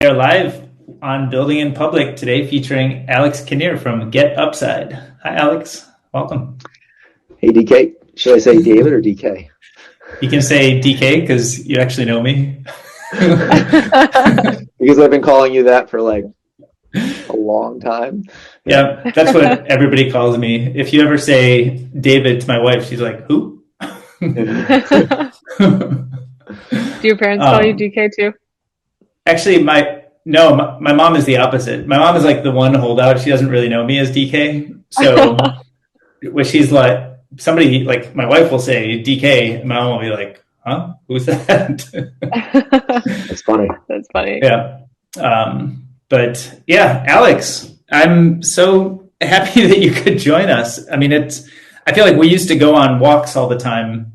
They're live on Building in Public today, featuring Alex Kinnier from GetUpside. Hi, Alex. Welcome. Hey, DK. Should I say David or DK? You can say DK because you actually know me. Because I've been calling you that for like a long time. Yeah, that's what everybody calls me. If you ever say David to my wife, she's like, who? Do your parents call you DK too? Actually, my mom is the opposite. My mom is like the one holdout. She doesn't really know me as DK. So when she's like, somebody like my wife will say DK, and my mom will be like, huh? Who's that? That's funny. That's funny. Yeah. But yeah, Alex, I'm so happy that you could join us. I mean, I feel like we used to go on walks all the time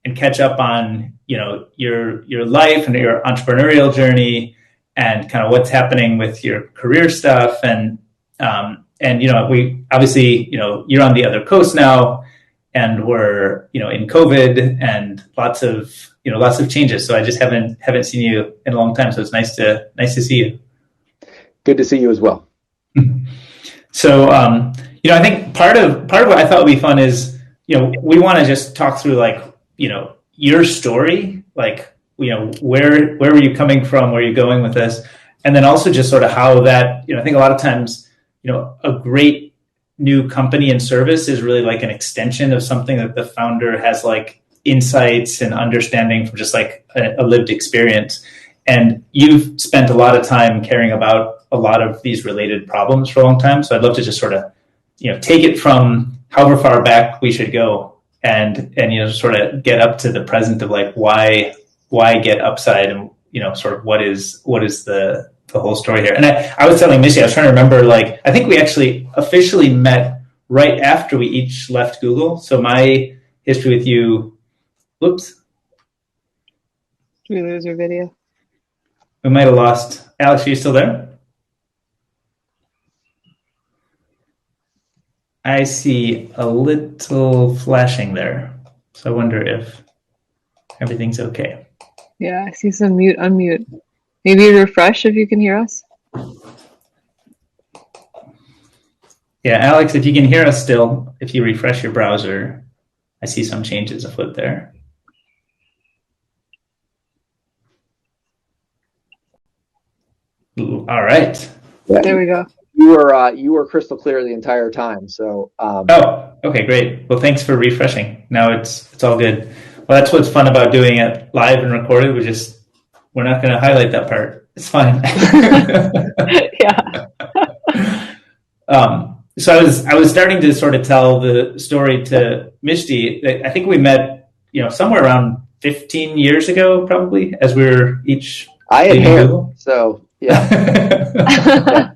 and catch up on, your life and your entrepreneurial journey and kind of what's happening with your career stuff. And we obviously, you're on the other coast now and we're, in COVID and lots of changes. So I just haven't seen you in a long time. So it's nice to see you. Good to see you as well. So, I think part of what I thought would be fun is, we want to just talk through your story, where were you coming from, where are you going with this? And then also just sort of how that, I think a lot of times, a great new company and service is really like an extension of something that the founder has like insights and understanding from just like a lived experience. And you've spent a lot of time caring about a lot of these related problems for a long time. So I'd love to just sort of, take it from however far back we should go and sort of get up to the present of like, why GetUpside and, sort of what is the whole story here. And I was telling Missy, I was trying to remember, like, I think we actually officially met right after we each left Google. So my history with you, whoops. Did we lose your video? We might have lost. Alex, are you still there? I see a little flashing there. So I wonder if everything's okay. Yeah, I see some mute, unmute. Maybe refresh if you can hear us. Yeah, Alex, if you can hear us still, if you refresh your browser, I see some changes afoot there. Ooh, all right. Yeah. There we go. You were crystal clear the entire time. So. Oh, okay, great. Well, thanks for refreshing. Now it's all good. Well, that's what's fun about doing it live and recorded. We're not going to highlight that part. It's fine. Yeah. So I was starting to sort of tell the story to Mishti. I think we met, somewhere around 15 years ago, probably, as we were each. I had hair, so yeah. Yeah.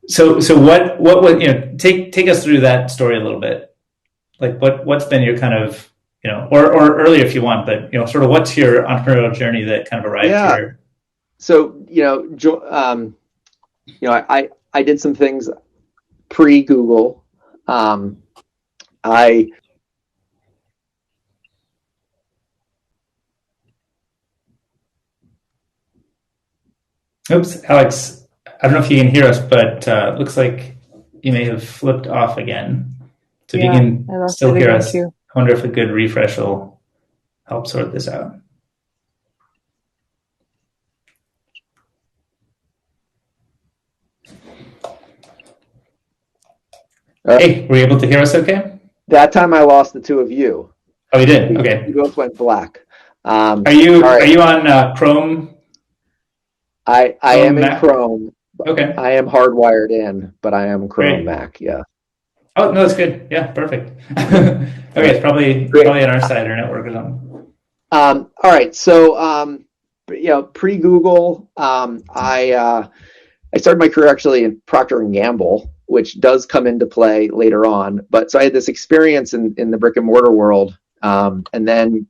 So what would take us through that story a little bit? Like what's been your kind of or earlier if you want, but sort of what's your entrepreneurial journey that kind of arrived here? So I did some things pre-Google. Oops, Alex, I don't know if you can hear us, but looks like you may have flipped off again. So if you can still hear us, too. I wonder if a good refresh will help sort this out. Hey, were you able to hear us okay? That time I lost the two of you. Oh, you did? Okay. You both went black. Are you on Chrome? I am in Mac? Chrome. Okay. I am hardwired in, but I am Chrome Great. Mac. Yeah. Oh no, that's good. Yeah, perfect. Okay, it's probably on our side or network or something. All right. So pre-Google, I started my career actually in Procter & Gamble, which does come into play later on. But so I had this experience in the brick and mortar world, and then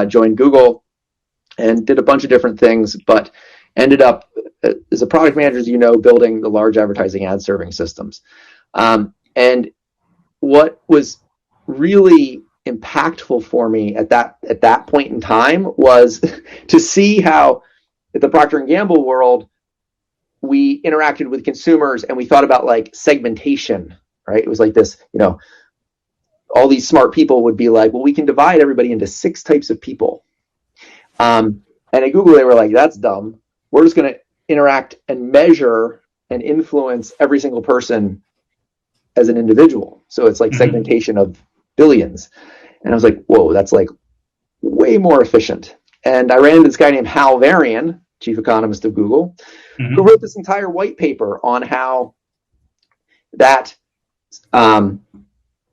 joined Google and did a bunch of different things, but ended up as a product manager, as building the large advertising ad serving systems. And what was really impactful for me at that point in time was to see how at the Procter & Gamble world, we interacted with consumers and we thought about like segmentation, right? It was like this, all these smart people would be like, well, we can divide everybody into 6 types of people. And at Google, they were like, that's dumb. We're just going to interact and measure and influence every single person as an individual. So it's like segmentation of billions. And I was like, whoa, that's like way more efficient. And I ran into this guy named Hal Varian, chief economist of Google, who wrote this entire white paper on how that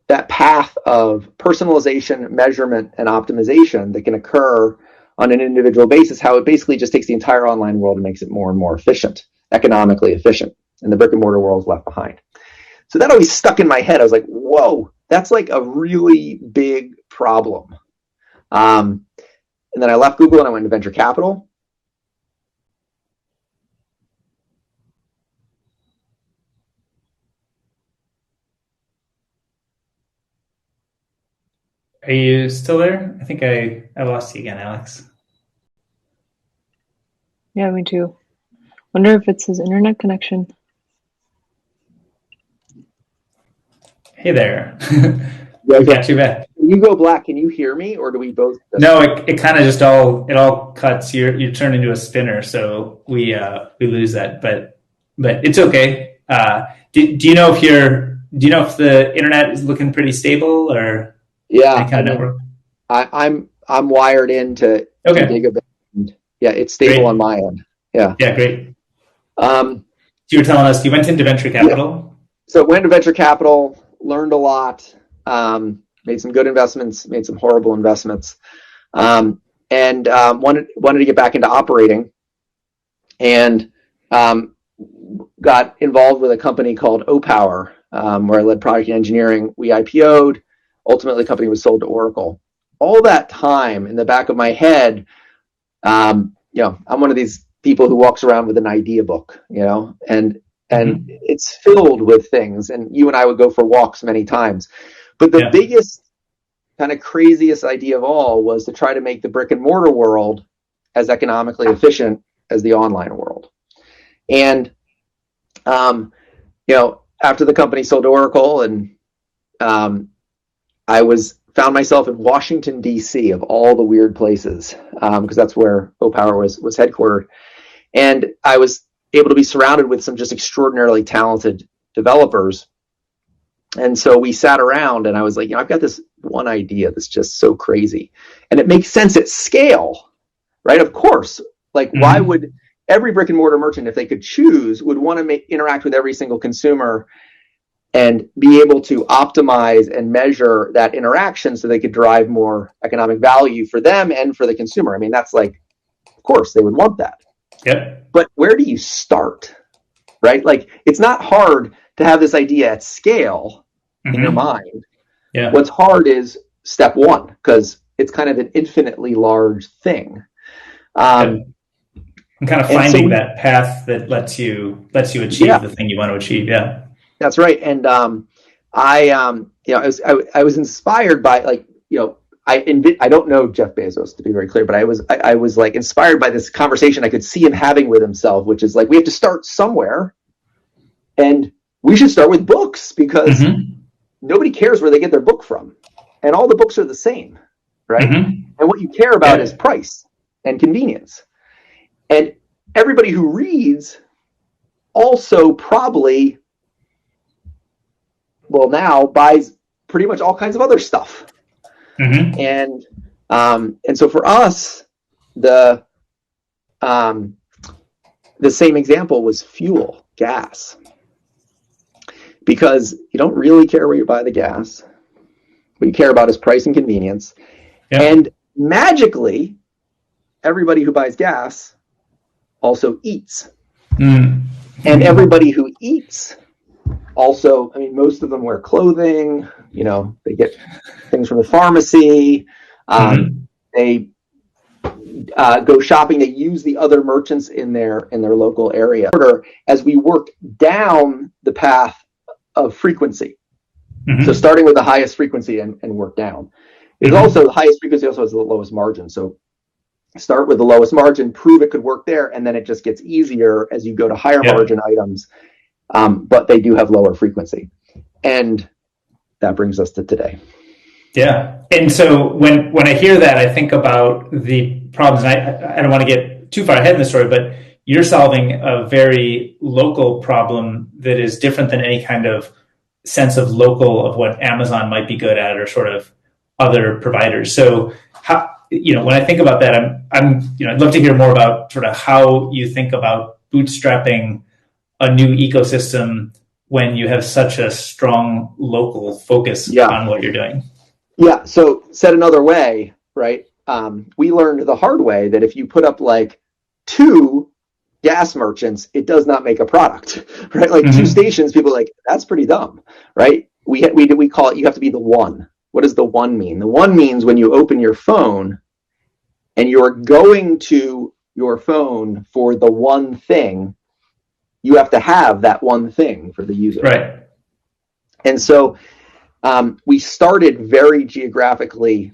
path of personalization, measurement, and optimization that can occur on an individual basis, how it basically just takes the entire online world and makes it more and more efficient, economically efficient, and the brick and mortar world is left behind. So that always stuck in my head. I was like, whoa, that's like a really big problem. And then I left Google and I went into venture capital. Are you still there? I think I lost you again, Alex. Yeah, me too. Wonder if it's his internet connection. Hey there. We got you back. When you go black, can you hear me, or do we both? No, it kind of just all cuts. You turn into a spinner, so we lose that. But it's okay. Do you know if the internet is looking pretty stable, or any kind of network? I'm wired into 2 gigabit. Yeah, it's stable on my end. Yeah. Yeah, great. You were telling us you went into venture capital. Yeah. So went into venture capital, learned a lot, made some good investments, made some horrible investments, and wanted to get back into operating, and got involved with a company called O-Power, where I led product engineering. We IPO'd. Ultimately, the company was sold to Oracle. All that time in the back of my head, I'm one of these people who walks around with an idea book, and it's filled with things. And you and I would go for walks many times. But the biggest kind of craziest idea of all was to try to make the brick and mortar world as economically efficient as the online world. And, after the company sold to Oracle, and I found myself in Washington, D.C., of all the weird places, because that's where O-Power was headquartered. And I was able to be surrounded with some just extraordinarily talented developers. And so we sat around and I was like, I've got this one idea that's just so crazy. And it makes sense at scale, right? Of course, why would every brick and mortar merchant, if they could choose, would want to interact with every single consumer and be able to optimize and measure that interaction so they could drive more economic value for them and for the consumer. I mean, that's of course they would want that. Yep. But where do you start, right? It's not hard to have this idea at scale in your mind. Yeah. What's hard is step one, because it's kind of an infinitely large thing. And kind of finding that path that lets you achieve the thing you want to achieve. Yeah. That's right. And I was inspired by I don't know Jeff Bezos, to be very clear, but I was inspired by this conversation I could see him having with himself, which is we have to start somewhere, and we should start with books, because nobody cares where they get their book from, and all the books are the same, right? And what you care about is price and convenience, and everybody who reads also probably now buys pretty much all kinds of other stuff. And so for us, the same example was fuel, gas, because you don't really care where you buy the gas. What you care about is price and convenience. And magically, everybody who buys gas also eats. And everybody who eats also, most of them wear clothing, they get things from the pharmacy, they go shopping, they use the other merchants in their local area. As we work down the path of frequency, so starting with the highest frequency and work down, is also the highest frequency also has the lowest margin. So start with the lowest margin, prove it could work there, and then it just gets easier as you go to higher margin items, but they do have lower frequency. And that brings us to today. Yeah. And so when I hear that, I think about the problems. I don't want to get too far ahead in the story, but you're solving a very local problem that is different than any kind of sense of local of what Amazon might be good at or sort of other providers. So how, when I think about that, I'd love to hear more about sort of how you think about bootstrapping a new ecosystem when you have such a strong local focus on what you're doing. Yeah. So said another way, right? We learned the hard way that if you put up like 2 gas merchants, it does not make a product, right? Like 2 stations, people are like, that's pretty dumb, right? We call it, you have to be the one. What does the one mean? The one means when you open your phone and you're going to your phone for the one thing, you have to have that one thing for the user. Right. And so we started very geographically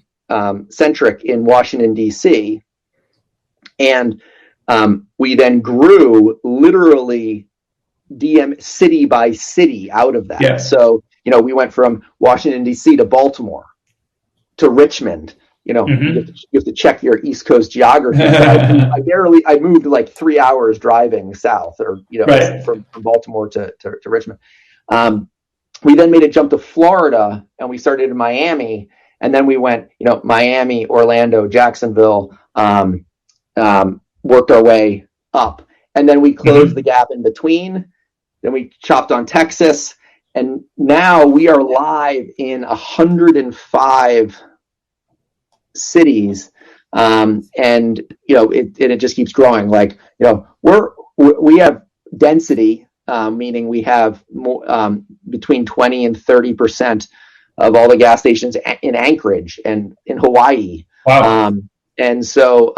centric in Washington, D.C., and we then grew literally city by city out of that. Yeah. So, we went from Washington, D.C. to Baltimore to Richmond. You have to check your East Coast geography. I moved like 3 hours driving south, or from Baltimore to Richmond. We then made a jump to Florida, and we started in Miami, and then we went, Miami, Orlando, Jacksonville, worked our way up, and then we closed the gap in between. Then we chopped on Texas, and now we are live in 105 cities, and it just keeps growing. Like, we have density, meaning we have more, between 20 and 30% of all the gas stations in Anchorage and in Hawaii. Wow. And so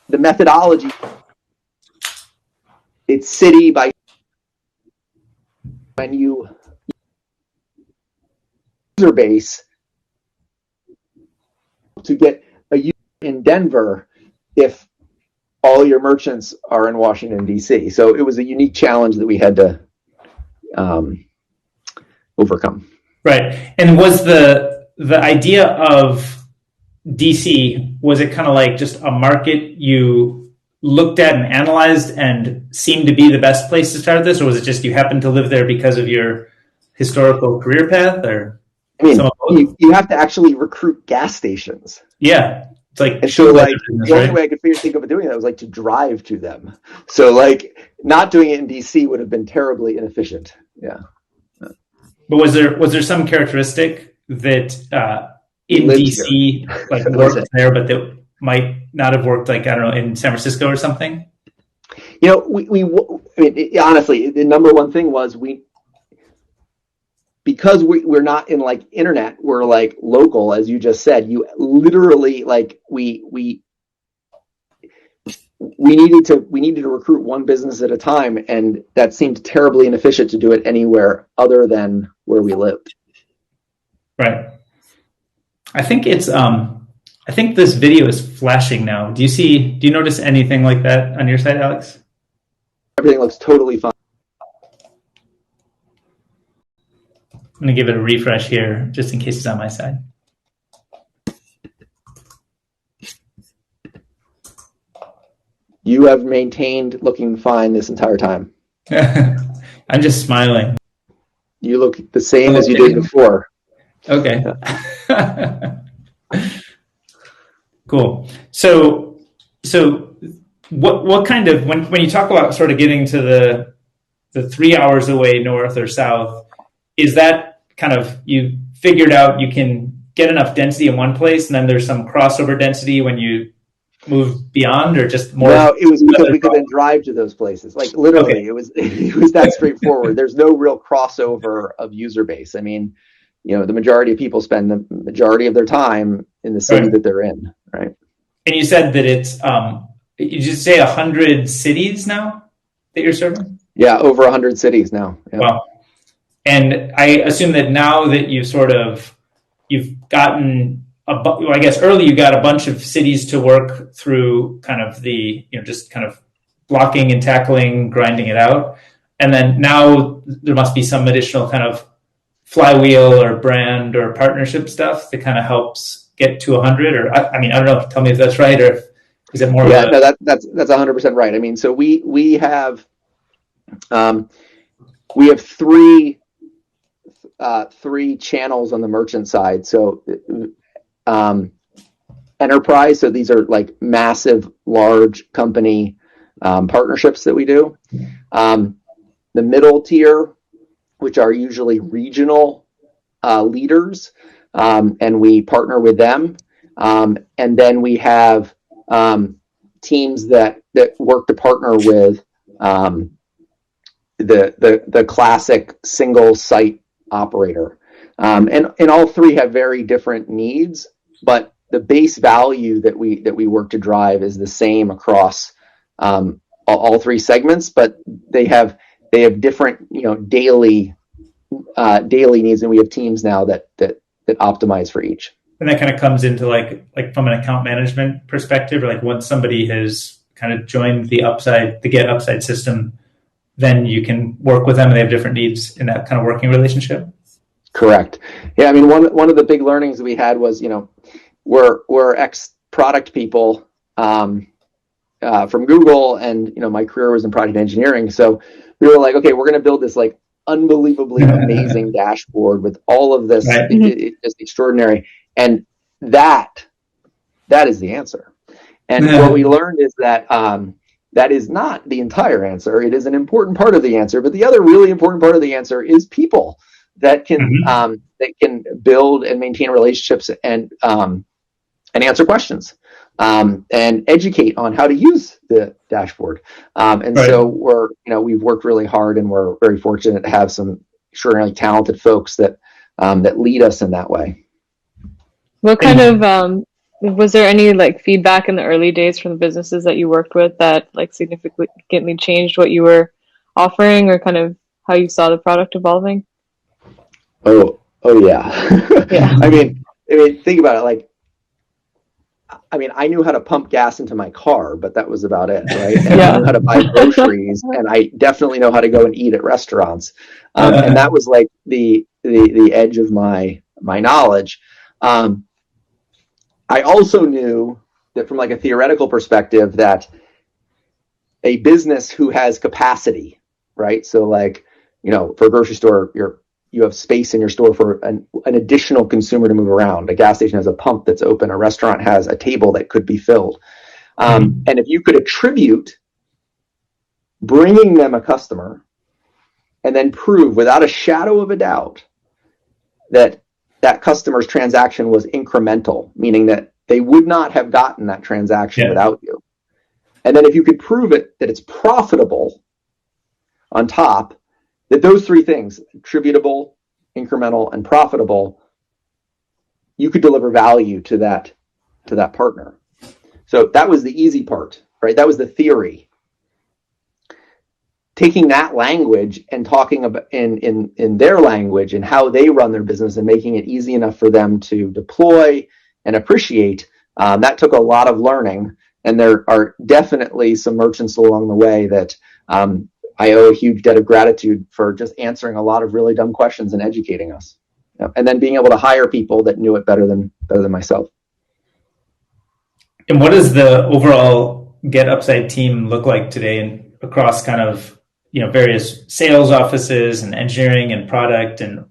the methodology, it's city by when you user base to get a user in Denver if all your merchants are in Washington, D.C. So it was a unique challenge that we had to overcome. Right. And was the idea of DC, was it kind of like just a market you looked at and analyzed and seemed to be the best place to start this? Or was it just you happened to live there because of your historical career path? Or you have to actually recruit gas stations. Yeah. It's like, and so like business, the only way I could think of doing that was like to drive to them. So like not doing it in DC would have been terribly inefficient. Yeah. But was there some characteristic that in DC like worked there, but that might not have worked, like, I don't know, in San Francisco or something? Honestly, the number one thing was because we're not in like internet, we're like local, as you just said. You literally like we needed to recruit one business at a time, and that seemed terribly inefficient to do it anywhere other than where we lived. Right. I think I think this video is flashing now. Do you notice anything like that on your side, Alex? Everything looks totally fine. I'm going to give it a refresh here, just in case it's on my side. You have maintained looking fine this entire time. I'm just smiling. You look the same as you did before. Okay. Cool. So what kind of, when you talk about sort of getting to the 3 hours away north or south, is that kind of, you figured out you can get enough density in one place and then there's some crossover density when you move beyond, or just more? No, it was because we could then drive to those places. Like literally, okay. It was that straightforward. There's no real crossover of user base. I mean, the majority of people spend the majority of their time in the city that they're in, right? And you said that it's, you just say 100 cities now that you're serving? Yeah, over 100 cities now. Yeah. Wow. And I assume that now that you've sort of you've gotten I guess early you got a bunch of cities to work through kind of the, just kind of blocking and tackling, grinding it out. And then now there must be some additional kind of flywheel or brand or partnership stuff that kind of helps get to 100. Or I mean, I don't know. Tell me if that's right, or is it more? Yeah, no, that's 100% right. I mean, so we have three channels on the merchant side. So enterprise. So these are like massive, large company partnerships that we do. The middle tier, which are usually regional leaders, and we partner with them. And then we have teams that work to partner with the classic single site operator. And all three have very different needs, but the base value that we work to drive is the same across all three segments, but they have different daily needs, and we have teams now that optimize for each. And that kind of comes into like from an account management perspective, or like once somebody has kind of joined the GetUpside system, then you can work with them and they have different needs in that kind of working relationship. Correct. Yeah, I mean, one of the big learnings we had was, we're ex-product people from Google, and my career was in product engineering. So we were like, okay, we're going to build this like unbelievably amazing dashboard with all of this. Right. It's just extraordinary, and that is the answer. And what we learned is that that is not the entire answer. It is an important part of the answer, but the other really important part of the answer is people that can build and maintain relationships and answer questions and educate on how to use the dashboard. And right. So we've worked really hard, and we're very fortunate to have some extraordinarily talented folks that lead us in that way. What kind of was there any like feedback in the early days from the businesses that you worked with that like significantly changed what you were offering, or kind of how you saw the product evolving? Oh yeah. Yeah. I mean, think about it. Like, I knew how to pump gas into my car, but that was about it, right? And I knew how to buy groceries, and I definitely know how to go and eat at restaurants. And that was like the edge of my knowledge. I also knew that from like a theoretical perspective that a business who has capacity, right? So like, for a grocery store, you have space in your store for an additional consumer to move around. A gas station has a pump that's open. A restaurant has a table that could be filled. And if you could attribute bringing them a customer and then prove without a shadow of a doubt that customer's transaction was incremental, meaning that they would not have gotten that transaction without you. And then if you could prove it that it's profitable on top, that those three things, attributable, incremental, and profitable, you could deliver value to that partner. So that was the easy part, right? That was the theory. Taking that language and talking about in their language and how they run their business and making it easy enough for them to deploy and appreciate, that took a lot of learning. And there are definitely some merchants along the way that I owe a huge debt of gratitude for just answering a lot of really dumb questions and educating us. And then being able to hire people that knew it better than myself. And what does the overall GetUpside team look like today, and across kind of various sales offices and engineering and product, and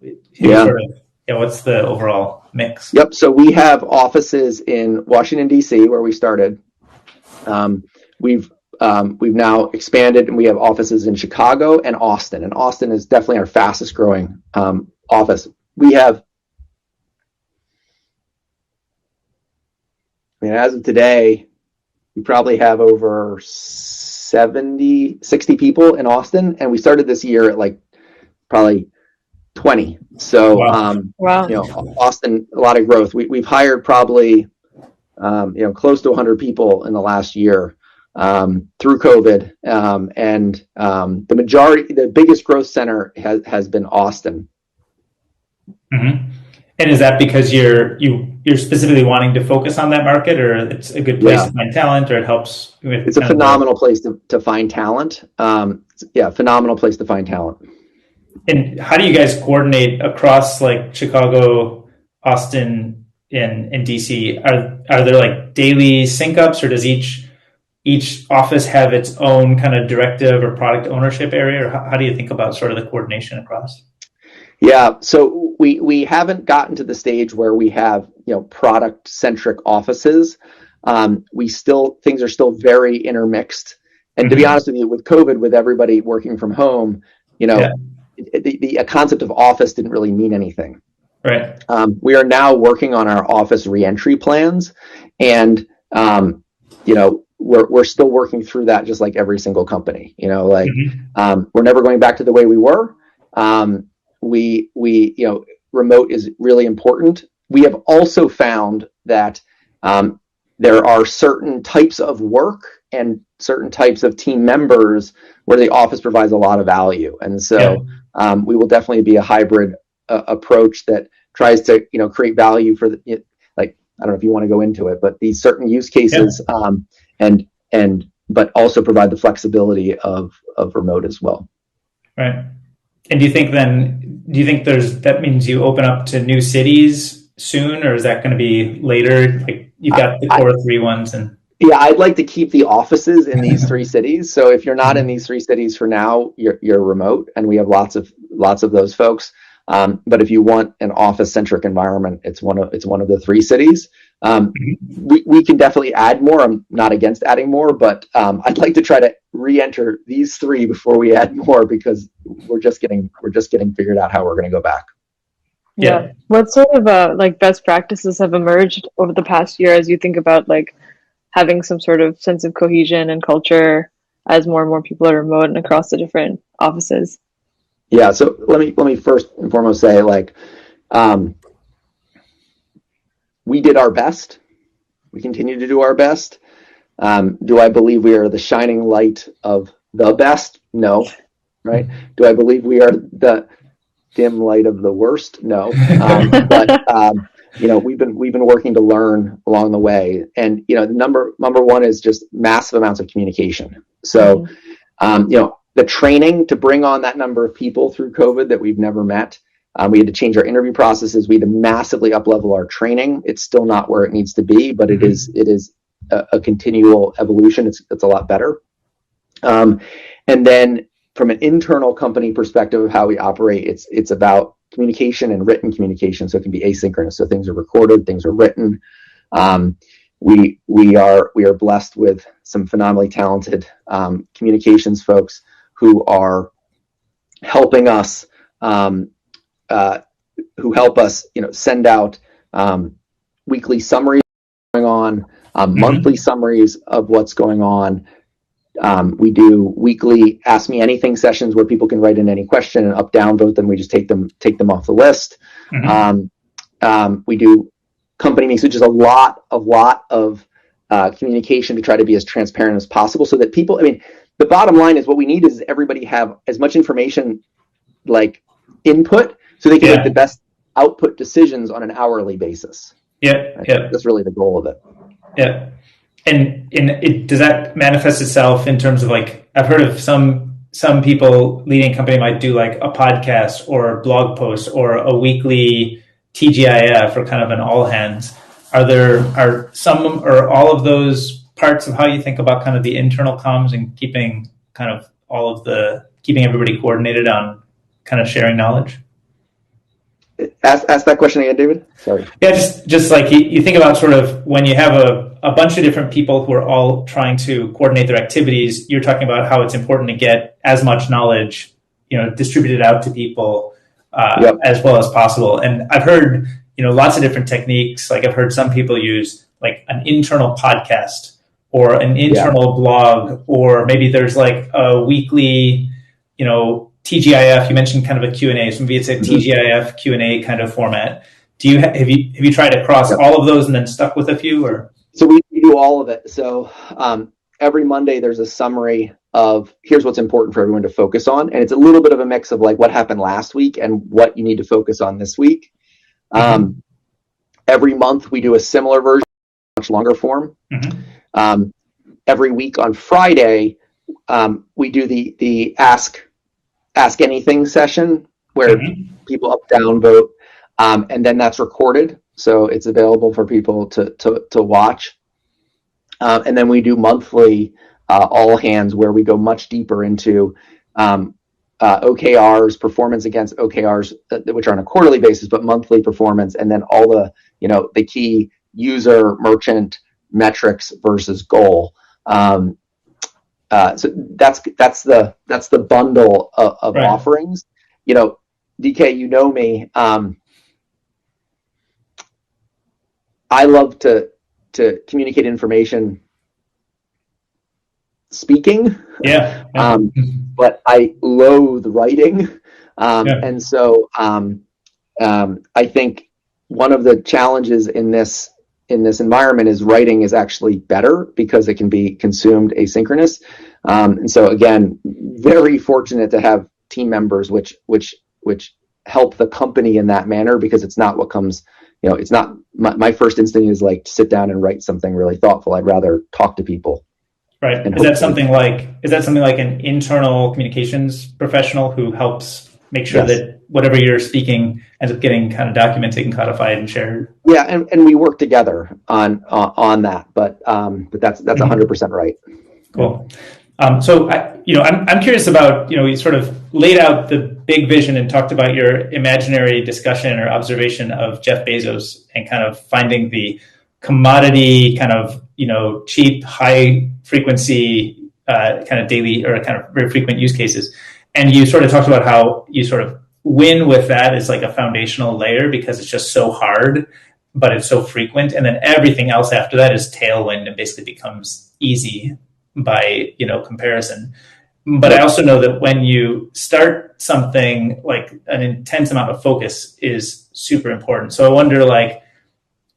what's the overall mix? Yep. So we have offices in Washington, D.C., where we started. We've now expanded, and we have offices in Chicago and Austin. And Austin is definitely our fastest growing office. We have, as of today, we probably have over 60 people in Austin, and we started this year at like probably 20. So, wow. Austin, a lot of growth. We've hired probably, close to 100 people in the last year through COVID. And the biggest growth center has been Austin. Mm-hmm. And is that because you're specifically wanting to focus on that market, or it's a good place Yeah, to find talent, or it helps with it's a kind of the? phenomenal place to find talent. Yeah, phenomenal place to find talent. And how do you guys coordinate across like Chicago, Austin, and DC? Are there like daily sync ups, or does each office have its own kind of directive or product ownership area, or how do you think about sort of the coordination across? Yeah, so we haven't gotten to the stage where we have product centric offices. We still things are still very intermixed, and to be Mm-hmm. honest with you, with COVID, with everybody working from home, you Yeah. know, the concept of office didn't really mean anything. Right. We are now working on our office reentry plans, and we're still working through that, just like every single company. Mm-hmm. We're never going back to the way we were. We remote is really important. We have also found that there are certain types of work and certain types of team members where the office provides a lot of value, and Yeah. so we will definitely be a hybrid approach that tries to create value for like, I don't know if you want to go into it, but these certain use Yeah. cases, and but also provide the flexibility of remote as well. Right. And do you think that means you open up to new cities soon, or is that going to be later? Like you've got the I, core three ones and. Yeah, I'd like to keep the offices in these three cities. So if you're not in these three cities for now, you're remote, and we have lots of those folks. But if you want an office centric environment, it's one of the three cities. We can definitely add more. I'm not against adding more, but I'd like to try to re-enter these three before we add more, because we're just getting figured out how we're going to go back. Yeah. What sort of like best practices have emerged over the past year as you think about like having some sort of sense of cohesion and culture as more and more people are remote and across the different offices? Yeah. So let me first and foremost say, like, we did our best. We continue to do our best. Do I believe we are the shining light of the best? No. Right? Do I believe we are the dim light of the worst? No. But we've been working to learn along the way, and number one is just massive amounts of communication. So the training to bring on that number of people through COVID that we've never met. We had to change our interview processes. We had to massively up-level our training. It's still not where it needs to be, but it is a continual evolution. It's a lot better. And then from an internal company perspective of how we operate, it's about communication and written communication. So it can be asynchronous. So things are recorded, things are written. We are blessed with some phenomenally talented communications folks who are helping us. Who help us, send out weekly summaries going on, monthly summaries of what's going on. We do weekly Ask Me Anything sessions where people can write in any question and up/down vote them. We just take them off the list. We do company meetings, which is a lot of communication to try to be as transparent as possible, so that people. I mean, the bottom line is what we need is everybody have as much information, like input, so they can make the best output decisions on an hourly basis. That's really the goal of it. Yeah. And does that manifest itself in terms of, like, I've heard of some people leading a company might do like a podcast or blog post or a weekly TGIF or kind of an all hands. Are some or all of those parts of how you think about kind of the internal comms and keeping kind of keeping everybody coordinated on kind of sharing knowledge? Ask that question again, David. Sorry. Yeah, just like you think about sort of when you have a bunch of different people who are all trying to coordinate their activities, you're talking about how it's important to get as much knowledge, distributed out to people as well as possible. And I've heard, lots of different techniques. Like I've heard some people use like an internal podcast or an internal blog, or maybe there's like a weekly, TGIF. You mentioned kind of a Q&A, so maybe it's a TGIF Q&A kind of format. Have you tried across all of those and then stuck with a few, or? So we do all of it. So every Monday there's a summary of here's what's important for everyone to focus on, and it's a little bit of a mix of like what happened last week and what you need to focus on this week. Every month we do a similar version, much longer form. Every week on Friday, we do the ask anything session where people up, down vote, and then that's recorded, so it's available for people to watch. And then we do monthly all hands, where we go much deeper into OKRs, performance against OKRs, which are on a quarterly basis, but monthly performance, and then all the the key user merchant metrics versus goal. So that's the bundle of offerings. DK, you know me. I love to communicate information speaking. But I loathe writing. And so I think one of the challenges in this environment is writing is actually better because it can be consumed asynchronous. And so again, very fortunate to have team members which help the company in that manner, because it's not what comes, it's not my first instinct is like to sit down and write something really thoughtful. I'd rather talk to people. Right. Is that something like an internal communications professional who helps make sure that whatever you're speaking ends up getting kind of documented and codified and shared? Yeah, and we work together on that, but that's 100% right. Cool. So I'm curious about, you sort of laid out the big vision and talked about your imaginary discussion or observation of Jeff Bezos and kind of finding the commodity kind of, cheap, high frequency, kind of daily or kind of very frequent use cases. And you sort of talked about how you sort of win with that as like a foundational layer because it's just so hard, but it's so frequent. And then everything else after that is tailwind and basically becomes easy by, comparison. But I also know that when you start something, like an intense amount of focus is super important. So I wonder, like,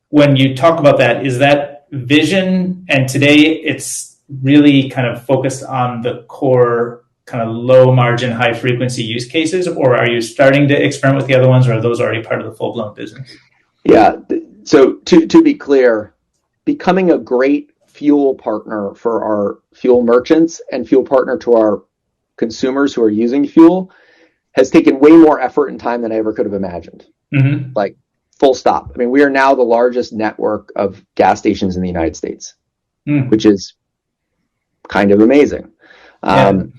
when you talk about that, is that vision? And today it's really kind of focused on the core kind of low margin, high frequency use cases, or are you starting to experiment with the other ones, or are those already part of the full blown business? Yeah. So to be clear, becoming a great fuel partner for our fuel merchants and fuel partner to our consumers who are using fuel has taken way more effort and time than I ever could have imagined. Like, full stop. I mean, we are now the largest network of gas stations in the United States, which is kind of amazing. And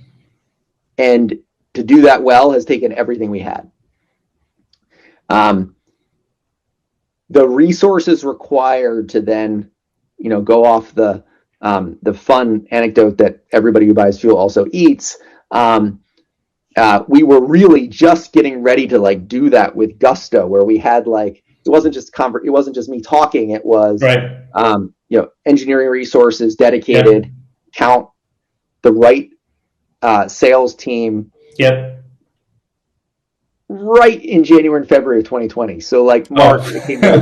to do that well has taken everything we had. The resources required to then, go off the fun anecdote that everybody who buys fuel also eats. We were really just getting ready to like do that with gusto, where we had like, it wasn't just me talking. It was, engineering resources dedicated, count the right sales team. Right in January and February of 2020. So like March, it came to a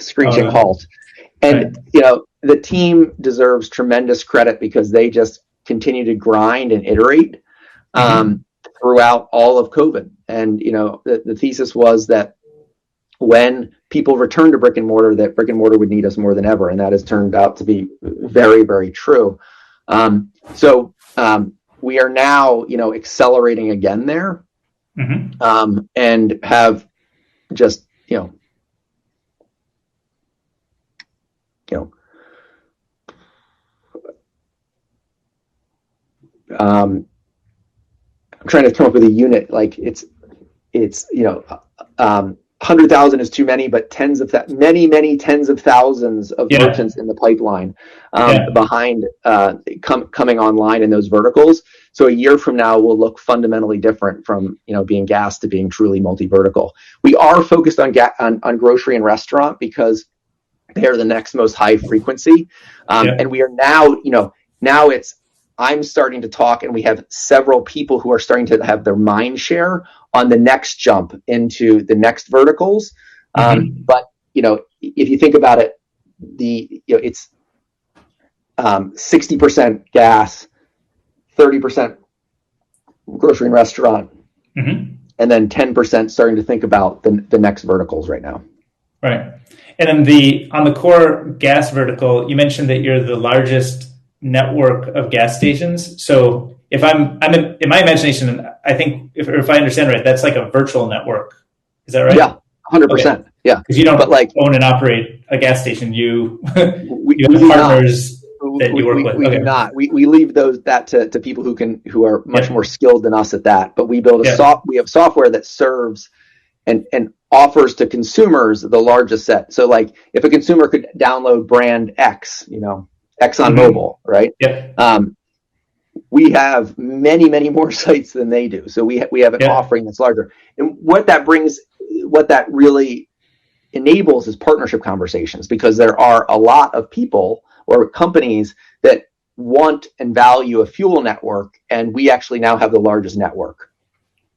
screeching halt. And, the team deserves tremendous credit because they just continue to grind and iterate throughout all of COVID. And, the thesis was that when people return to brick and mortar, that brick and mortar would need us more than ever. And that has turned out to be very, very true. So we are now, accelerating again there. And have just, I'm trying to come up with a unit, like it's 100,000 is too many, but many tens of thousands of merchants in the pipeline behind coming online in those verticals. So a year from now will look fundamentally different from being gas to being truly multi-vertical. We are focused on grocery and restaurant because they are the next most high frequency, and we are now I'm starting to talk, and we have several people who are starting to have their mind share on the next jump into the next verticals. But if you think about it, it's 60% gas, 30% grocery and restaurant, and then 10% starting to think about the next verticals right now. Right. And then on the core gas vertical, you mentioned that you're the largest network of gas stations. So if I'm in my imagination, I think if I understand right, that's like a virtual network. Is that right? Yeah, 100%. Okay. Yeah, because you don't own and operate a gas station. You we have partners that you work with. We do not. We leave that to people who are much more skilled than us at that. But we build we have software that serves and offers to consumers the largest set. So like if a consumer could download brand X, ExxonMobil, right? Yep. We have many, many more sites than they do. So we have an offering that's larger. And what that really enables is partnership conversations, because there are a lot of people or companies that want and value a fuel network, and we actually now have the largest network.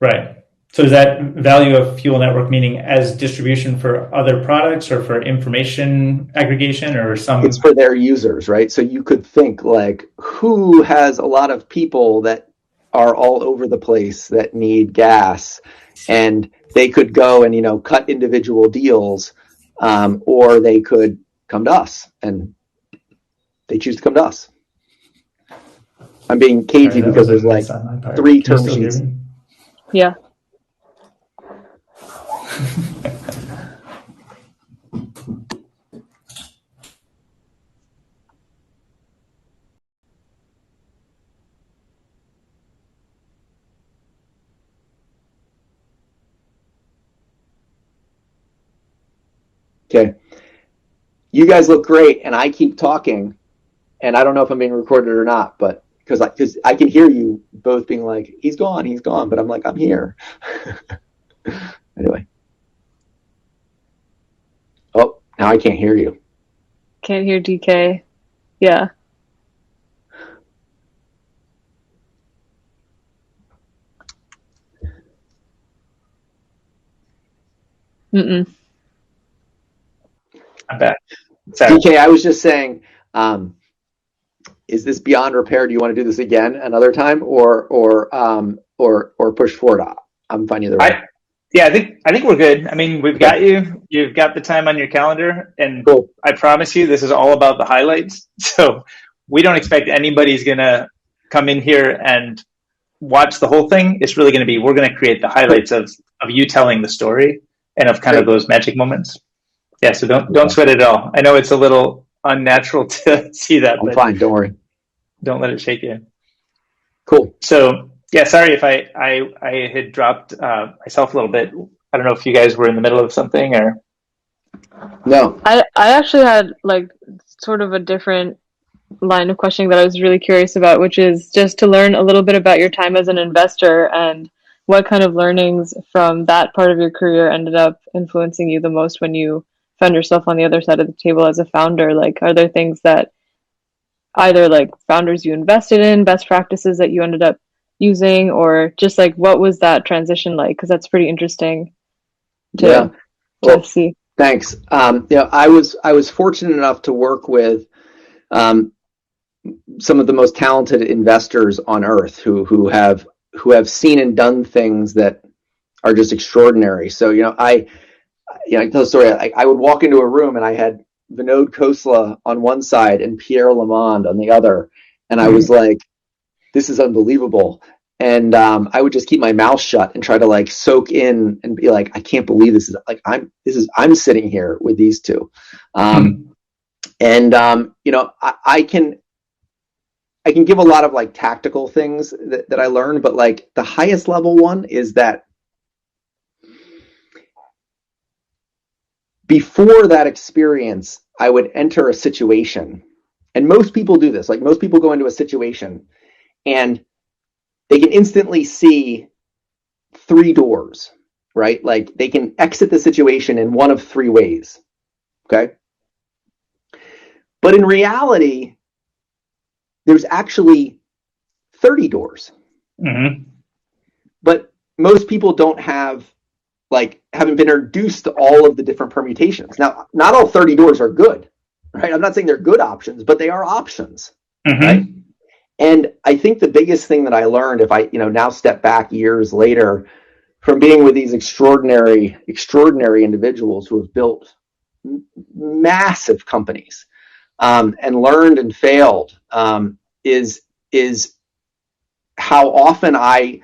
Right. So is that value of fuel network meaning as distribution for other products or for information aggregation or some? It's for their users, right? So you could think like, who has a lot of people that are all over the place that need gas, and they could go and, cut individual deals, or they could come to us, and they choose to come to us. I'm being cagey because there's like 3 term sheets. Yeah. Okay. You guys look great, and I keep talking, and I don't know if I'm being recorded or not, but because I can hear you both being like, he's gone, but I'm like, I'm here. Anyway. Oh, now I can't hear you. Can't hear DK. Yeah. Mm-mm. I'm back. Sorry. DK, I was just saying, is this beyond repair? Do you want to do this again another time, or push forward? I'm fine either way. Yeah, I think we're good. I mean, we've got you. You've got the time on your calendar, and cool. I promise you, this is all about the highlights. So we don't expect anybody's gonna come in here and watch the whole thing. It's really going to be, we're going to create the highlights of you telling the story and of kind of those magic moments. Yeah, so don't sweat it at all. I know it's a little unnatural to see that. I'm fine. Don't worry. Don't let it shake you. Cool. So yeah, sorry if I had dropped myself a little bit. I don't know if you guys were in the middle of something or. No. I actually had like sort of a different line of questioning that I was really curious about, which is just to learn a little bit about your time as an investor and what kind of learnings from that part of your career ended up influencing you the most when you found yourself on the other side of the table as a founder. Like, are there things that either like founders you invested in, best practices that you ended up using, or just like what was that transition like? Because that's pretty interesting to see. Thanks. I was fortunate enough to work with some of the most talented investors on earth who have seen and done things that are just extraordinary. So I tell the story. I would walk into a room and I had Vinod Khosla on one side and Pierre Lamond on the other, and I was like, "This is unbelievable." And I would just keep my mouth shut and try to like soak in and be like, "I can't believe this is like I'm sitting here with these two." I can give a lot of like tactical things that I learned, but like the highest level one is that before that experience, I would enter a situation, and most people do this. Like most people go into a situation and they can instantly see 3 doors, right? Like they can exit the situation in one of 3 ways. Okay. But in reality, there's actually 30 doors. Mm-hmm. But most people haven't been introduced to all of the different permutations. Now, not all 30 doors are good, right? I'm not saying they're good options, but they are options, right? And I think the biggest thing that I learned, if I now step back years later, from being with these extraordinary individuals who have built massive companies, and learned and failed, is how often I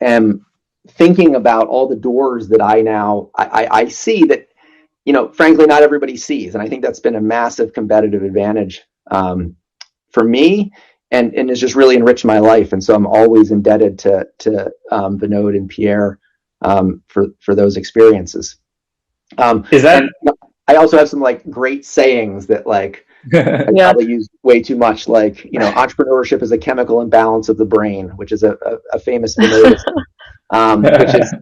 am thinking about all the doors that I see that, frankly, not everybody sees. And I think that's been a massive competitive advantage for me, and has just really enriched my life. And so I'm always indebted to Vinod and Pierre for those experiences. Is that? I also have some great sayings that I probably use way too much. Entrepreneurship is a chemical imbalance of the brain, which is a famous Vinod, which is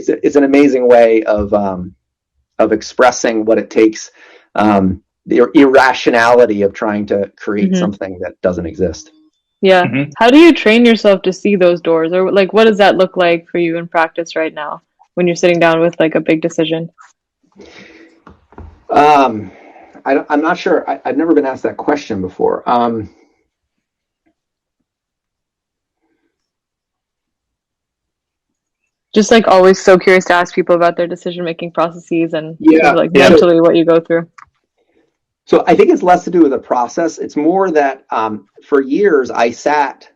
it's an amazing way of expressing what it takes. The irrationality of trying to create something that doesn't exist. Yeah. How do you train yourself to see those doors, or what does that look like for you in practice right now when you're sitting down with a big decision? I'm not sure. I've never been asked that question before. Just always so curious to ask people about their decision-making processes and mentally what you go through. So I think it's less to do with the process. It's more that for years I sat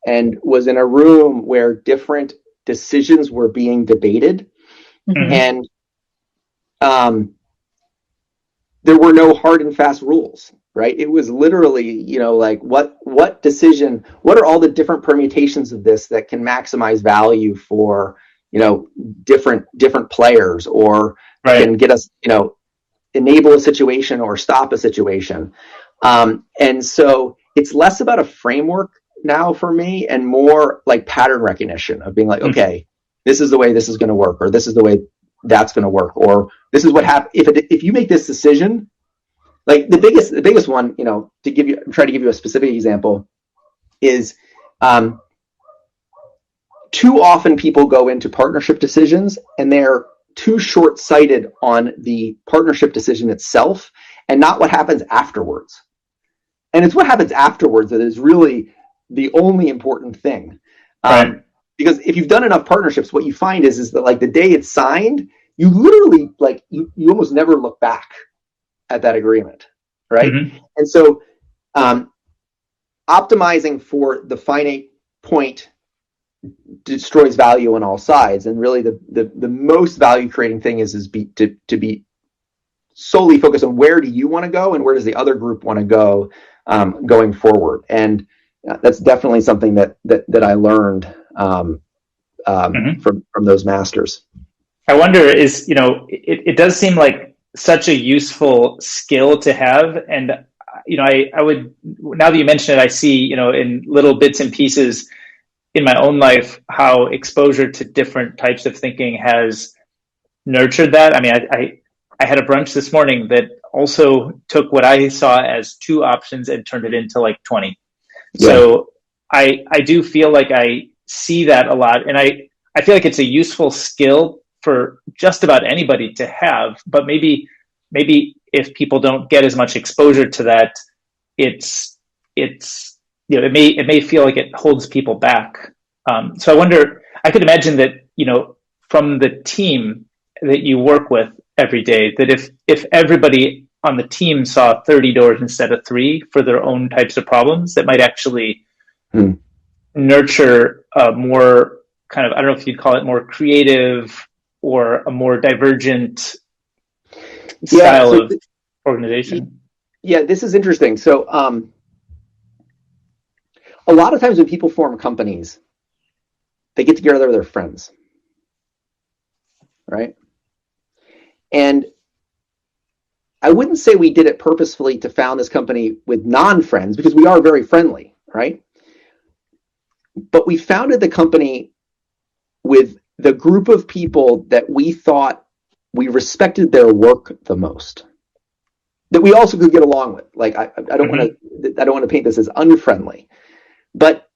and was in a room where different decisions were being debated, and there were no hard and fast rules, right? It was literally, what decision, what are all the different permutations of this that can maximize value for, different players, or can get us, enable a situation or stop a situation. And so it's less about a framework now for me, and more pattern recognition of being okay, this is the way this is going to work, or this is the way that's going to work, or this is what happens if you make this decision. The biggest one, try to give you a specific example, is too often people go into partnership decisions and they're too short-sighted on the partnership decision itself and not what happens afterwards. And it's what happens afterwards that is really the only important thing. Because if you've done enough partnerships, what you find is that the day it's signed, you literally you almost never look back at that agreement, right? And so optimizing for the finite point destroys value on all sides, and really the most value creating thing is to be solely focused on where do you want to go and where does the other group want to go going forward. And that's definitely something that I learned from those masters. I wonder it does seem like such a useful skill to have, and I would, now that you mention it, I see in little bits and pieces in my own life how exposure to different types of thinking has nurtured that. I mean, I had a brunch this morning that also took what I saw as 2 options and turned it into 20. Yeah. So I do feel like I see that a lot, and I feel like it's a useful skill for just about anybody to have, but maybe if people don't get as much exposure to that, it may feel like it holds people back. So I wonder, I could imagine that, from the team that you work with every day, that if everybody on the team saw 30 doors instead of 3 for their own types of problems, that might actually nurture a more kind of, I don't know if you'd call it more creative or a more divergent style of organization. Yeah, this is interesting. So a lot of times when people form companies, they get together with their friends, right? And I wouldn't say we did it purposefully to found this company with non-friends, because we are very friendly, right? But we founded the company with the group of people that we thought we respected their work the most, that we also could get along with. I don't want to paint this as unfriendly, but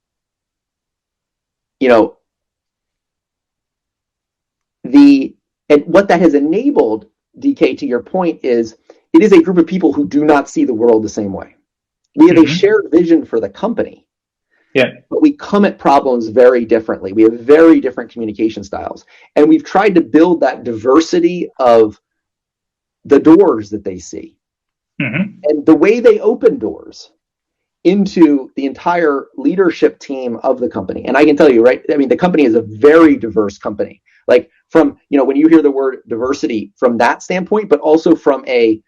and what that has enabled, DK, to your point, is it is a group of people who do not see the world the same way. We have a shared vision for the company, Yeah. But we come at problems very differently. We have very different communication styles. And we've tried to build that diversity of the doors that they see and the way they open doors into the entire leadership team of the company. And I can tell you, right, I mean, the company is a very diverse company. Like from, when you hear the word diversity from that standpoint, but also from a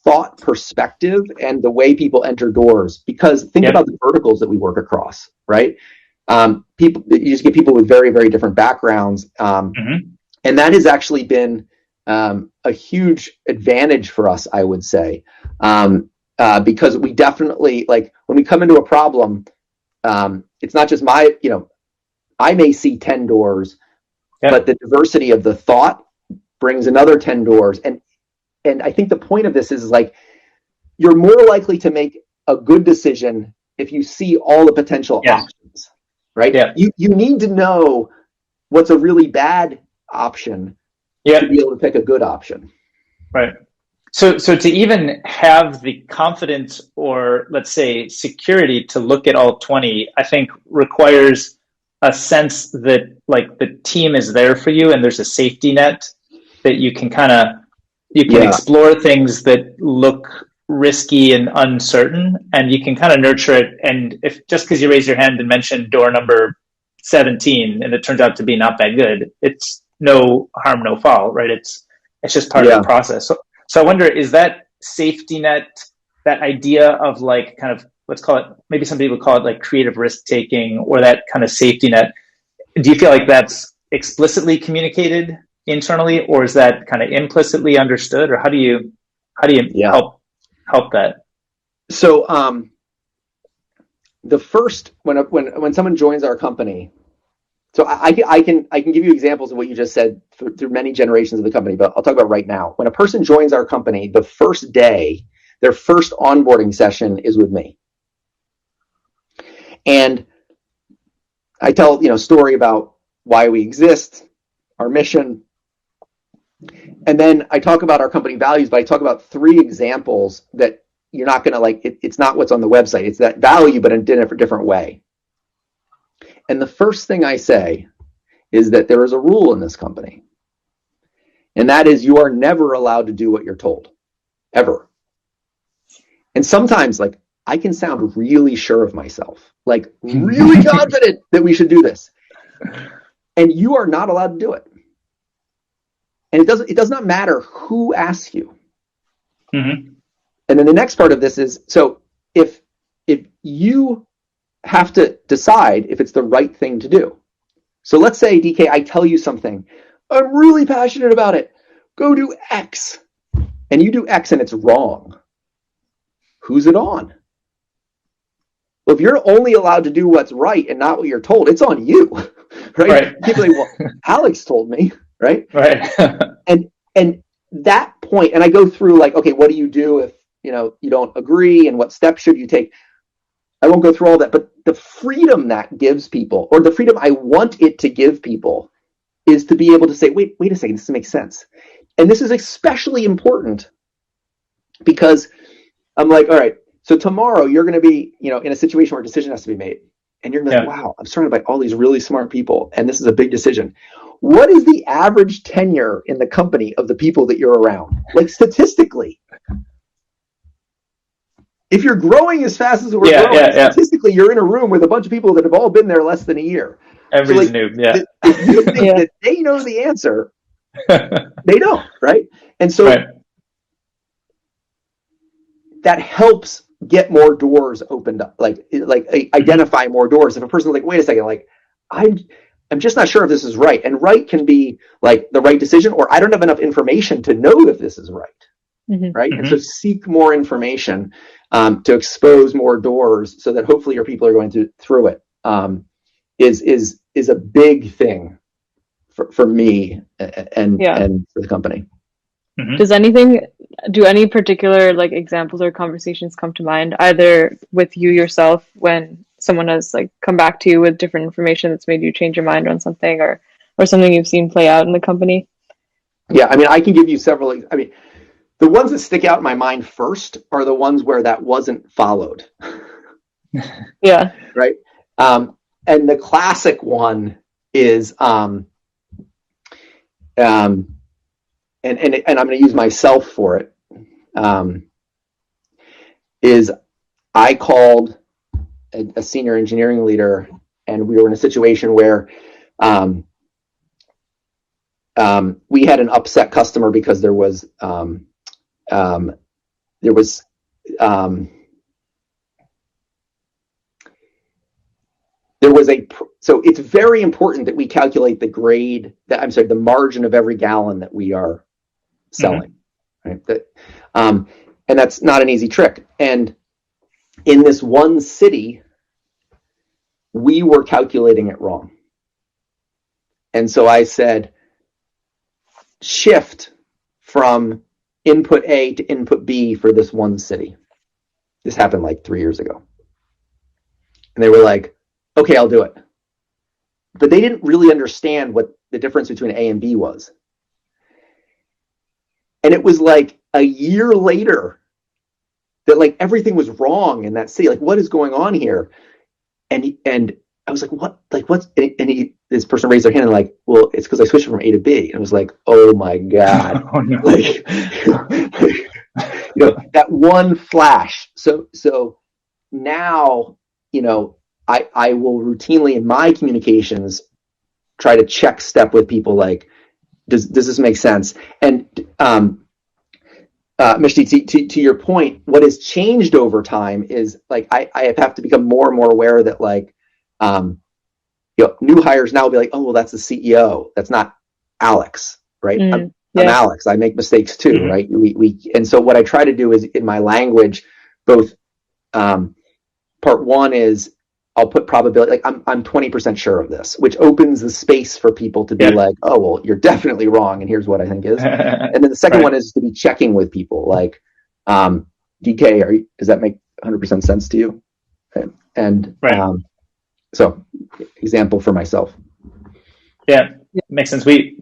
thought perspective and the way people enter doors, because think about the verticals that we work across, right? You just get people with very, very different backgrounds. And that has actually been a huge advantage for us, I would say, because we definitely, like, when we come into a problem, it's not just I may see 10 doors, but the diversity of the thought brings another 10 doors. And I think the point of this is like, you're more likely to make a good decision if you see all the potential options, right? Yeah. You need to know what's a really bad option to be able to pick a good option. Right. So to even have the confidence or, let's say, security to look at all 20, I think requires a sense that, like, the team is there for you and there's a safety net that you can explore things that look risky and uncertain, and you can kind of nurture it. And if just because you raise your hand and mention door number 17 and it turns out to be not that good, it's no harm, no foul, right? It's just part of the process. So I wonder, is that safety net, that idea of, like, kind of, let's call it, maybe some people call it like creative risk taking, or that kind of safety net, do you feel like that's explicitly communicated internally, or is that kind of implicitly understood, or how do you help that? So the first, when someone joins our company, so I can give you examples of what you just said through many generations of the company, but I'll talk about right now. When a person joins our company, the first day, their first onboarding session is with me. And I tell, a story about why we exist, our mission. And then I talk about our company values, but I talk about 3 examples that you're not going to like. It's not what's on the website. It's that value, but in a different way. And the first thing I say is that there is a rule in this company. And that is, you are never allowed to do what you're told, ever. And sometimes, like, I can sound really sure of myself, like really confident that we should do this. And you are not allowed to do it. And it does not matter who asks you. And then the next part of this is, so if you have to decide if it's the right thing to do. So let's say, DK, I tell you something, I'm really passionate about it, go do X, and you do X and it's wrong. Who's it on? Well, if you're only allowed to do what's right and not what you're told, it's on you, right? People are like, well, Alex told me, right? And that point, and I go through, like, okay, what do you do if you don't agree, and what steps should you take? I won't go through all that, but the freedom that gives people, or the freedom I want it to give people, is to be able to say, wait a second, this makes sense. And this is especially important because I'm like, all right, so tomorrow you're going to be, in a situation where a decision has to be made. And you're going to be like, wow, I'm surrounded by all these really smart people, and this is a big decision. What is the average tenure in the company of the people that you're around? Like, statistically, if you're growing as fast as we're growing, statistically, you're in a room with a bunch of people that have all been there less than a year. Everybody's new, If you think that they know the answer, they don't, right? And so that helps get more doors opened up, like identify more doors. If a person's like, wait a second, like, I'm just not sure if this is right. And right can be like the right decision, or I don't have enough information to know if this is right. Right. And so seek more information to expose more doors so that hopefully your people are going through it, is a big thing for me and for the company. Do any particular, like, examples or conversations come to mind, either with you yourself when someone has, like, come back to you with different information that's made you change your mind on something, or something you've seen play out in the company? Yeah, I mean, I can give you several. I mean, the ones that stick out in my mind first are the ones where that wasn't followed. Yeah. Right. And the classic one is, and I'm going to use myself for it, is I called a senior engineering leader, and we were in a situation where we had an upset customer because there was so it's very important that we calculate the margin of every gallon that we are selling, right? And that's not an easy trick. And in this one city, we were calculating it wrong. And so I said, shift from input A to input B for this one city. This happened like 3 years ago. And they were like, okay, I'll do it. But they didn't really understand what the difference between A and B was. And it was like a year later that like everything was wrong in that city. Like, what is going on here? And I was like, what? Like, what's? And this person raised their hand and like, well, it's because I switched from A to B. And I was like, oh my God. Oh, no. Like, that one flash. So now, I will routinely in my communications try to check step with people like, does this make sense? And Mishti, to your point, what has changed over time is like I have to become more and more aware that like new hires now will be like, oh well, that's the CEO, that's not Alex, right? I'm Alex. I make mistakes too, right? And so what I try to do is in my language, both part one is I'll put probability, like I'm 20% sure of this, which opens the space for people to be like, oh, well, you're definitely wrong. And here's what I think is. And then the second one is to be checking with people like, DK, does that make 100% sense to you? Okay. And so example for myself. Yeah, makes sense. We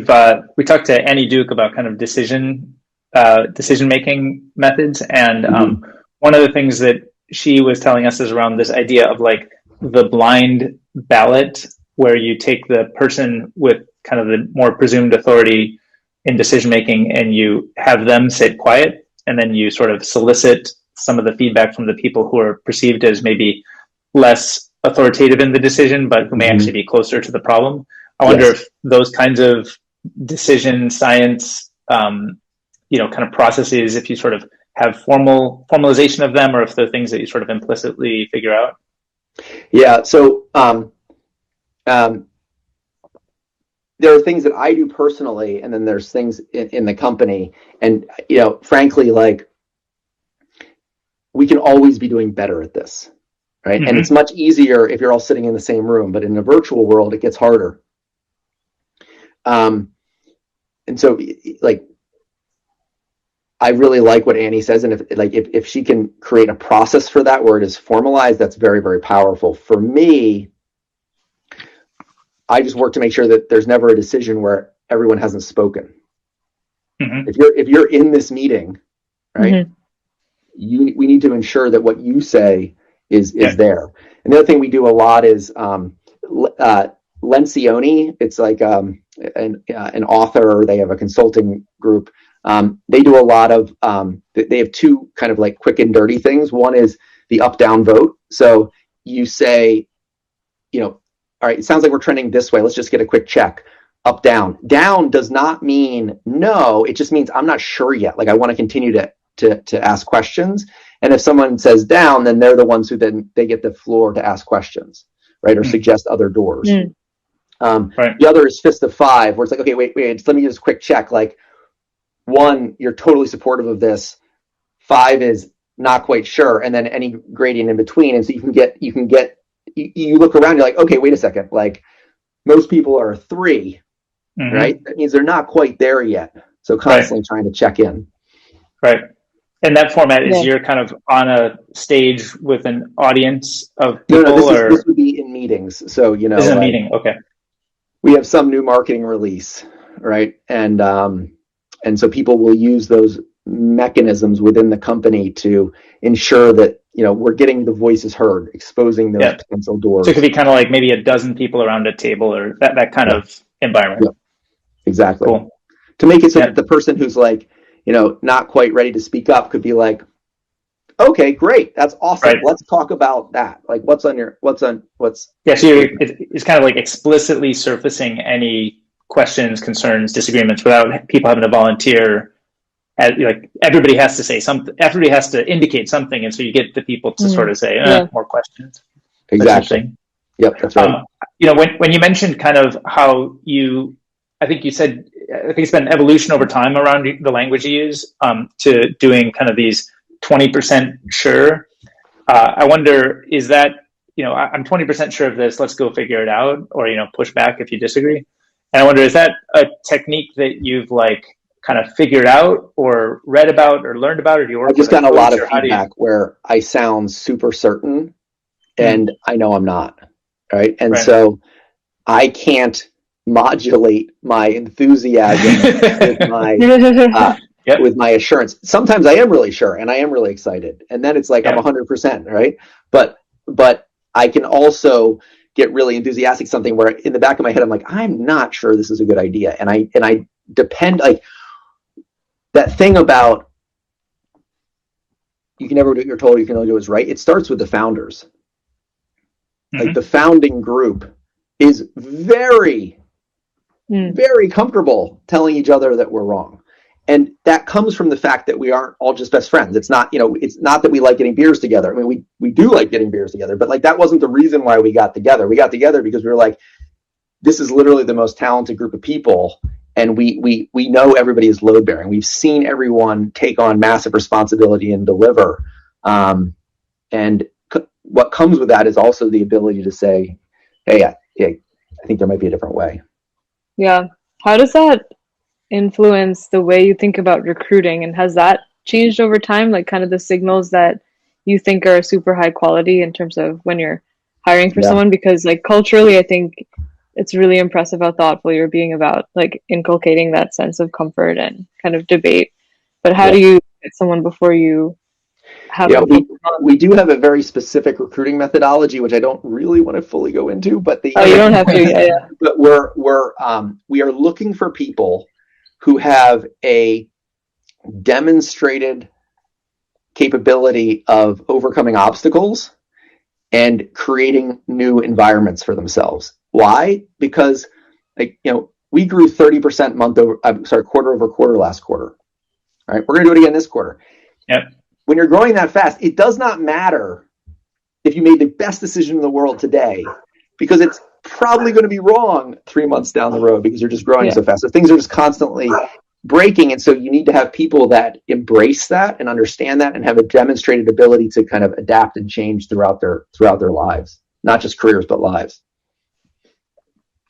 talked to Annie Duke about kind of decision making methods. And one of the things that she was telling us is around this idea of like the blind ballot, where you take the person with kind of the more presumed authority in decision making and you have them sit quiet, and then you sort of solicit some of the feedback from the people who are perceived as maybe less authoritative in the decision, but who may actually be closer to the problem. I wonder if those kinds of decision science, kind of processes, if you sort of have formalization of them, or if they're things that you sort of implicitly figure out. Yeah. So there are things that I do personally, and then there's things in the company. And, frankly, like we can always be doing better at this, right? And it's much easier if you're all sitting in the same room, but in a virtual world, it gets harder. And so like, I really like what Annie says, and if she can create a process for that where it is formalized, that's very, very powerful. For me, I just work to make sure that there's never a decision where everyone hasn't spoken. If you're in this meeting, right, we need to ensure that what you say is there. And the other thing we do a lot is Lencioni. It's like an author. They have a consulting group. They do a lot of, they have two kind of like quick and dirty things. One is the up-down vote. So you say, all right, it sounds like we're trending this way. Let's just get a quick check. Up, down. Down does not mean no. It just means I'm not sure yet. Like I want to continue to ask questions. And if someone says down, then they're the ones who then they get the floor to ask questions, right? Or suggest other doors. The other is fist of five, where it's like, okay, wait, just let me just quick check. Like, 1, you're totally supportive of this. 5 is not quite sure, and then any gradient in between. And so you look around, you're like, okay, wait a second. Like most people are 3, right? That means they're not quite there yet. So constantly trying to check in. Right. And that format is you're kind of on a stage with an audience of people? No, this would be in meetings. So, this is a meeting. Okay. We have some new marketing release, right? And so people will use those mechanisms within the company to ensure that we're getting the voices heard, exposing those potential doors. So it could be kind of like maybe a dozen people around a table, or that kind of environment. Exactly. Cool. To make it so that the person who's like, not quite ready to speak up could be like, okay, great, that's awesome. Right. Let's talk about that. Like, what's. Yeah, so it's kind of like explicitly surfacing any questions, concerns, disagreements without people having to volunteer. Like, everybody has to say something. Everybody has to indicate something, and so you get the people to sort of say, more questions. Exactly. Yep, that's right. When you mentioned kind of how I think it's been evolution over time around the language you use to doing kind of these 20% sure. I wonder, is that, I'm 20% sure of this, let's go figure it out, or, push back if you disagree. And I wonder, is that a technique that you've kind of figured out or read about or learned about, or do you work I've just gotten a lot of feedback where I sound super certain and I know I'm not. Right. And so I can't modulate my enthusiasm with my assurance. Sometimes I am really sure and I am really excited. And then it's like I'm 100%, right? But I can also get really enthusiastic, something where in the back of my head I'm like, I'm not sure this is a good idea. And I depend, like, that thing about you can never do what you're told, you can only do what's right. It starts with the founders. Like, the founding group is very comfortable telling each other that we're wrong. And that comes from the fact that we aren't all just best friends. It's not, it's not that we like getting beers together. I mean, we do like getting beers together, but like, that wasn't the reason why we got together. We got together because we were like, this is literally the most talented group of people. And we know everybody is load bearing. We've seen everyone take on massive responsibility and deliver. And what comes with that is also the ability to say, hey, I think there might be a different way. Yeah. How does that influence the way you think about recruiting, and has that changed over time, like kind of the signals that you think are super high quality in terms of when you're hiring for someone? Because like culturally, I think it's really impressive how thoughtful you're being about like inculcating that sense of comfort and kind of debate. But how do you get someone before you have we do have a very specific recruiting methodology, which I don't really want to fully go into, but you don't have to. But we are looking for people who have a demonstrated capability of overcoming obstacles and creating new environments for themselves. Why? Because we grew 30% quarter over quarter last quarter. All right, we're going to do it again this quarter. Yep. When you're growing that fast, it does not matter if you made the best decision in the world today, because it's probably going to be wrong 3 months down the road because you're just growing so fast. So things are just constantly breaking. And so you need to have people that embrace that and understand that and have a demonstrated ability to kind of adapt and change throughout their lives, not just careers, but lives.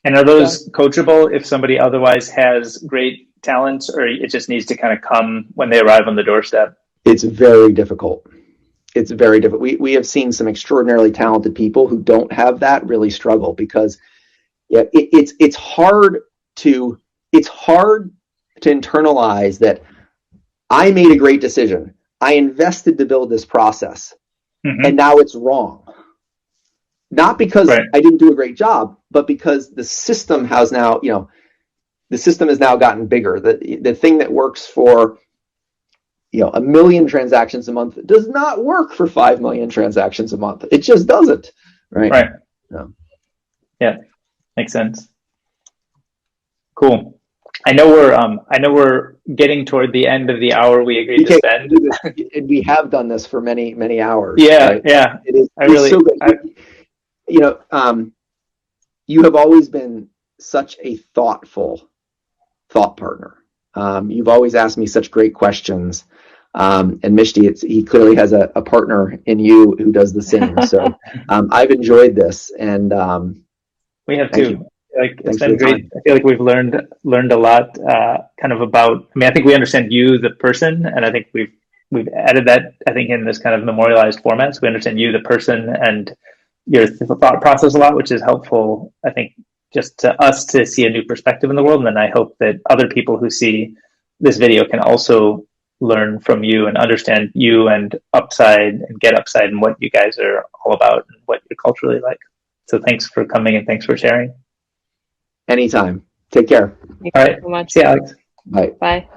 And are those coachable if somebody otherwise has great talents, or it just needs to kind of come when they arrive on the doorstep? It's very difficult. It's very difficult. We have seen some extraordinarily talented people who don't have that really struggle, because it's hard to internalize that I made a great decision. I invested to build this process, and now it's wrong. Not because I didn't do a great job, but because the system has now, the system has now gotten bigger. The thing that works for 1 million transactions a month does not work for 5 million transactions a month. It just doesn't. Right. Yeah. Makes sense. Cool. I know we're getting toward the end of the hour we agreed to spend. And we have done this for many, many hours. Yeah. Right? Yeah. It's so good. You have always been such a thoughtful thought partner. You've always asked me such great questions. And Mishti, he clearly has a partner in you who does the same. So I've enjoyed this, and we have too. It's been great. I feel like we've learned a lot, kind of about. I mean, I think we understand you, the person, and I think we've added that. I think in this kind of memorialized format, so we understand you, the person, and your thought process a lot, which is helpful. I think just to us to see a new perspective in the world, and then I hope that other people who see this video can also learn from you and understand you and Upside and GetUpside and what you guys are all about and what you're culturally like. So thanks for coming and thanks for sharing. Anytime. Take care. Thank All you right. so much. See you, Alex. Bye. Bye.